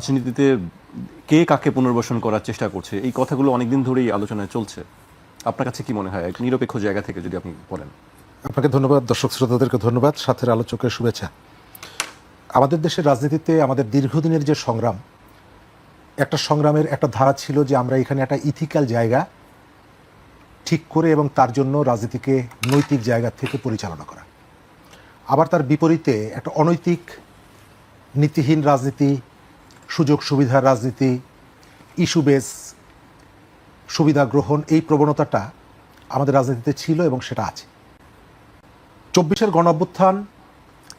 রাজনীতিতে কে কাকে পুনর্বাসন করার চেষ্টা করছে, এই কথাগুলো অনেকদিন ধরেই আলোচনায় চলছে। আপনার কাছে কি মনে হয়, এক নিরপেক্ষ জায়গা থেকে যদি আপনি বলেন? আপনাকে ধন্যবাদ, দর্শক শ্রোতাদেরকে ধন্যবাদ, সাথের আলোচকের শুভেচ্ছা। আমাদের দেশের রাজনীতিতে আমাদের দীর্ঘদিনের যে সংগ্রাম, একটা সংগ্রামের একটা ধারা ছিল যে আমরা এখানে একটা ইথিক্যাল জায়গা ঠিক করে এবং তার জন্য রাজনীতিকে নৈতিক জায়গা থেকে পরিচালনা করা। আবার তার বিপরীতে একটা অনৈতিক নীতিহীন রাজনীতি, সুযোগ সুবিধার রাজনীতি, ইস্যু বেস সুবিধা গ্রহণ, এই প্রবণতাটা আমাদের রাজনীতিতে ছিল এবং সেটা আছে। 24-এর গণঅভ্যুত্থান,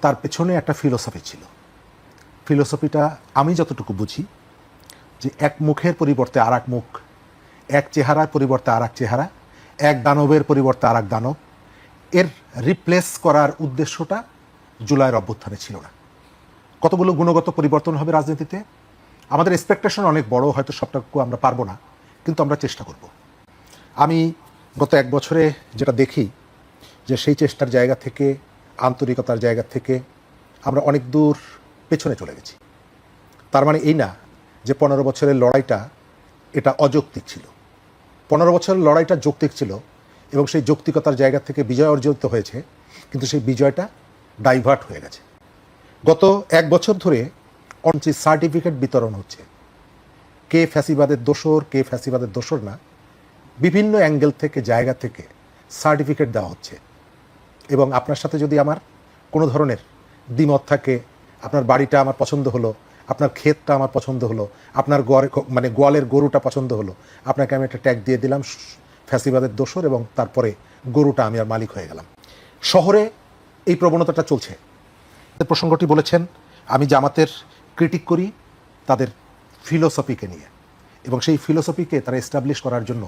তার পেছনে একটা ফিলোসফি ছিল। ফিলোসফিটা আমি যতটুকু বুঝি যে এক মুখের পরিবর্তে আর এক মুখ, এক চেহারার পরিবর্তে আর এক চেহারা, এক দানবের পরিবর্তে আর এক দানব, এর রিপ্লেস করার উদ্দেশ্যটা জুলাইয়ের অভ্যুত্থানে ছিল না। কতগুলো গুণগত পরিবর্তন হবে রাজনীতিতে, আমাদের এক্সপেকটেশন অনেক বড়, হয়তো সবটুকু আমরা পারবো না, কিন্তু আমরা চেষ্টা করব। আমি গত এক বছরে যেটা দেখি যে সেই চেষ্টার জায়গা থেকে, আন্তরিকতার জায়গা থেকে আমরা অনেক দূর পেছনে চলে গেছি। তার মানে এই না যে 15 বছরের লড়াইটা এটা অযৌক্তিক ছিল। 15 বছরের লড়াইটা যৌক্তিক ছিল এবং সেই যৌক্তিকতার জায়গা থেকে বিজয় অর্জিত হয়েছে, কিন্তু সেই বিজয়টা ডাইভার্ট হয়ে গেছে। গত এক বছর ধরে অঞ্চি সার্টিফিকেট বিতরণ হচ্ছে, কে ফ্যাসিবাদের দোসর, কে ফ্যাসিবাদের দোসর না, বিভিন্ন অ্যাঙ্গেল থেকে, জায়গা থেকে সার্টিফিকেট দেওয়া হচ্ছে। এবং আপনার সাথে যদি আমার কোনো ধরনের দ্বিমত থাকে, আপনার বাড়িটা আমার পছন্দ হলো, আপনার ক্ষেতটা আমার পছন্দ হলো, আপনার গোয়ালের গরুটা পছন্দ হলো, আপনাকে আমি একটা ট্যাগ দিয়ে দিলাম ফ্যাসিবাদের দোসর, এবং তারপরে গরুটা আমি আর মালিক হয়ে গেলাম। শহরে এই প্রবণতাটা চলছে। প্রসঙ্গটি বলেছেন, আমি জামাতের ক্রিটিক করি তাদের ফিলোসফিকে নিয়ে, এবং সেই ফিলোসফিকে তারা এস্টাবলিশ করার জন্য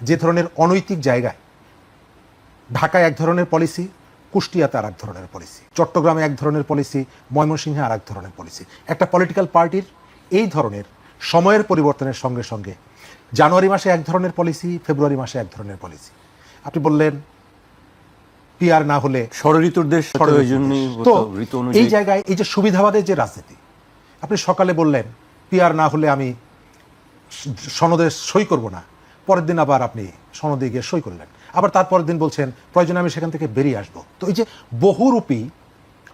যে ধরনের অনৈতিক জায়গায়, ঢাকায় এক ধরনের পলিসি, কুষ্টিয়াতে আর এক ধরনের পলিসি, চট্টগ্রামে এক ধরনের পলিসি, ময়মনসিংহে আর এক ধরনের পলিসি। একটা পলিটিক্যাল পার্টির এই ধরনের সময়ের পরিবর্তনের সঙ্গে সঙ্গে জানুয়ারি মাসে এক ধরনের পলিসি, ফেব্রুয়ারি মাসে এক ধরনের পলিসি। আপনি বললেন পিআর না হলে ষড়ঋতুর দেশ, তো এই জায়গায় এই যে সুবিধাবাদের যে রাজনীতি, আপনি সকালে বললেন পিআর না হলে আমি সনদে সই করব না, পরের দিন আবার আপনি সনদে গিয়ে সই করলেন, আবার তারপরের দিন বলছেন প্রয়োজনে আমি সেখান থেকে বেরিয়ে আসব। তো এই যে বহুরূপী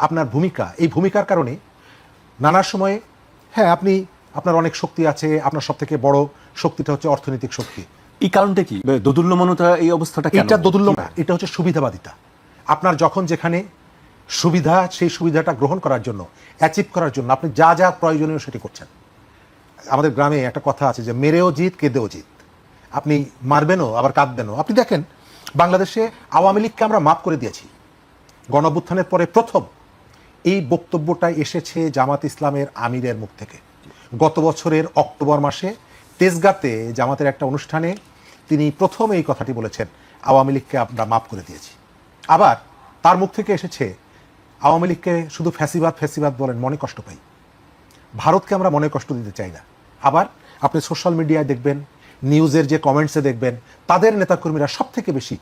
আপনার ভূমিকা, এই ভূমিকার কারণে নানা সময়ে, হ্যাঁ আপনি, আপনার অনেক শক্তি আছে, আপনার সব থেকে বড় শক্তিটা হচ্ছে অর্থনৈতিক শক্তি। এই কারণটা কি, দোদুল্যমানতা, এই অবস্থাটা? এটা দোদুল্যমান, এটা হচ্ছে সুবিধাবাদিতা। আপনার যখন যেখানে সুবিধা, সেই সুবিধাটা গ্রহণ করার জন্য, অ্যাচিভ করার জন্য আপনি যা যা প্রয়োজনীয় সেটি করছেন। আমাদের গ্রামে একটা কথা আছে যে মেরেও জিত, কেঁদেও জিত। আপনি মারবেনও আবার কাঁদবেনও। আপনি দেখেন বাংলাদেশে আওয়ামী লীগকে আমরা মাফ করে দিয়েছি। গণঅভ্যুত্থানের পরে প্রথম এই বক্তব্যটা এসেছে জামাত ইসলামের আমিরের মুখ থেকে। গত বছরের অক্টোবর মাসে তেজগাঁতে জামাতের একটা অনুষ্ঠানে তিনি প্রথম এই কথাটি বলেছেন, আওয়ামী লীগকে আমরা মাফ করে দিয়েছি। আবার তার মুখ থেকে এসেছে আওয়ামী লীগকে শুধু ফ্যাসিবাদ ফ্যাসিবাদ বলেন, মনে কষ্ট পাই। ভারতকে আমরা মনে কষ্ট দিতে চাই না। আবার আপনি সোশ্যাল মিডিয়ায় দেখবেন, নিউজের যে কমেন্টসে দেখবেন, তাদের নেতাকর্মীরা সব থেকে বেশি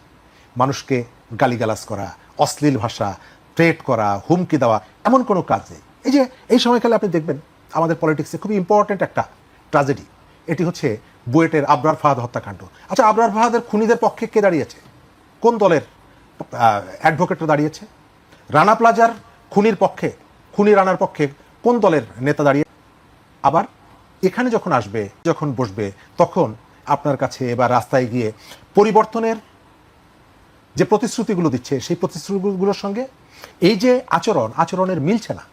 মানুষকে গালিগালাজ করা, অশ্লীল ভাষা, থ্রেট করা, হুমকি দেওয়া, এমন কোনো কাজ নেই। এই যে এই সময়কালে আপনি দেখবেন আমাদের পলিটিক্সে খুবই ইম্পর্ট্যান্ট একটা ট্র্যাজেডি, এটি হচ্ছে বুয়েটের আবরার ফাহাদ হত্যাকাণ্ড। আচ্ছা, আবরার ফাহাদের খুনিদের পক্ষে কে দাঁড়িয়েছে? কোন দলের অ্যাডভোকেটরা দাঁড়িয়েছে? রানা প্লাজার খুনির পক্ষে, খুনি রানার পক্ষে কোন দলের নেতা দাঁড়িয়ে? আবার এখানে যখন আসবে, যখন বসবে, তখন আপনার কাছে এবার রাস্তায় গিয়ে পরিবর্তনের যে প্রতিশ্রুতিগুলো দিচ্ছে, সেই প্রতিশ্রুতিগুলোর সঙ্গে এই যে আচরণের মিলছে না।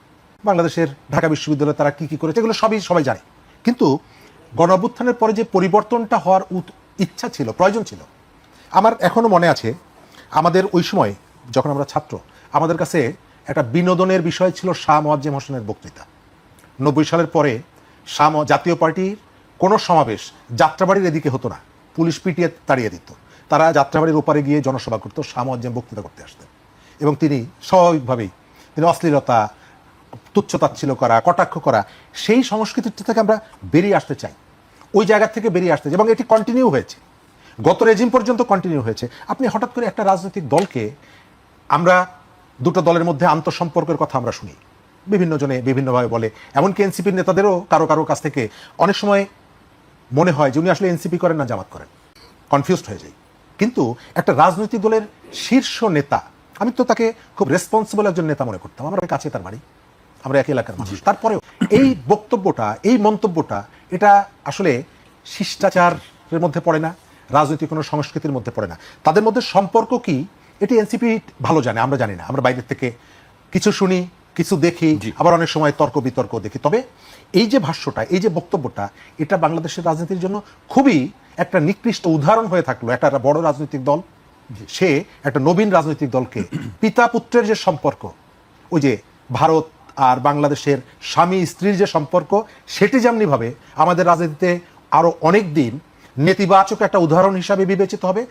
বাংলাদেশের ঢাকা বিশ্ববিদ্যালয়ে তারা কি কি করেছে এগুলো সবাই জানে, কিন্তু গণঅভ্যুত্থানের পরে যে পরিবর্তনটা হওয়ার ইচ্ছা ছিল, প্রয়োজন ছিল। আমার এখনো মনে আছে, আমাদের ওই সময় যখন আমরা ছাত্র, আমাদের কাছে একটা বিনোদনের বিষয় ছিল শাহ মোয়াজ্জেম হোসেনের বক্তৃতা। 90 সালের পরে জাতীয় পার্টির কোনো সমাবেশ যাত্রাবাড়ির এদিকে হতো না, পুলিশ পিটিয়ে তাড়িয়ে দিত। তারা যাত্রাবাড়ির ওপারে গিয়ে জনসভা করতো, শাহ মোয়াজ্জেম বক্তৃতা করতে আসতেন, এবং তিনি স্বাভাবিকভাবেই তিনি অশ্লীলতা, তুচ্ছতাচ্ছিল্য করা, কটাক্ষ করা, সেই সংস্কৃতি থেকে আমরা বেরিয়ে আসতে চাই, ওই জায়গা থেকে বেরিয়ে আসতে চাই, এবং এটি কন্টিনিউ হয়েছে, গত রেজিম পর্যন্ত কন্টিনিউ হয়েছে। আপনি হঠাৎ করে একটা রাজনৈতিক দলকে, আমরা দুটো দলের মধ্যে আন্তঃসম্পর্কের কথা আমরা শুনি, বিভিন্ন জনে বিভিন্নভাবে বলে, এমনকি এনসিপির নেতাদেরও কারো কারো কাছ থেকে অনেক সময় মনে হয় যে উনি আসলে এনসিপি করেন না জামাত করেন, কনফিউজড হয়ে যায়। কিন্তু একটা রাজনৈতিক দলের শীর্ষ নেতা, আমি তো তাকে খুব রেসপন্সিবল একজন নেতা মনে করতাম, আমার কাছে তার বাড়ি, আমরা একই এলাকার মানুষ, তারপরেও এই বক্তব্যটা, এই মন্তব্যটা, এটা আসলে শিষ্টাচারের মধ্যে পড়ে না, রাজনৈতিক কোনো সংস্কৃতির মধ্যে পড়ে না। তাদের মধ্যে সম্পর্ক কি এটি এনসিপি ভালো জানে, আমরা জানি না, আমরা বাইরের থেকে কিছু শুনি, কিছু দেখি, আবার অনেক সময় তর্ক বিতর্ক দেখি। তবে এই যে ভাষ্যটা, এই যে বক্তব্যটা, এটা বাংলাদেশের রাজনীতির জন্য খুবই একটা নিকৃষ্ট উদাহরণ হয়ে থাকলো। একটা বড় রাজনৈতিক দল, সে একটা নবীন রাজনৈতিক দলকে, পিতা পুত্রের যে সম্পর্ক, ওই যে ভারত আর বাংলাদেশের স্বামী স্ত্রীর যে সম্পর্ক, সেটি যেমনিভাবে আমাদের রাজনীতিতে আরো অনেক দিন নেতিবাচক একটা উদাহরণ হিসাবে বিবেচিত হবে,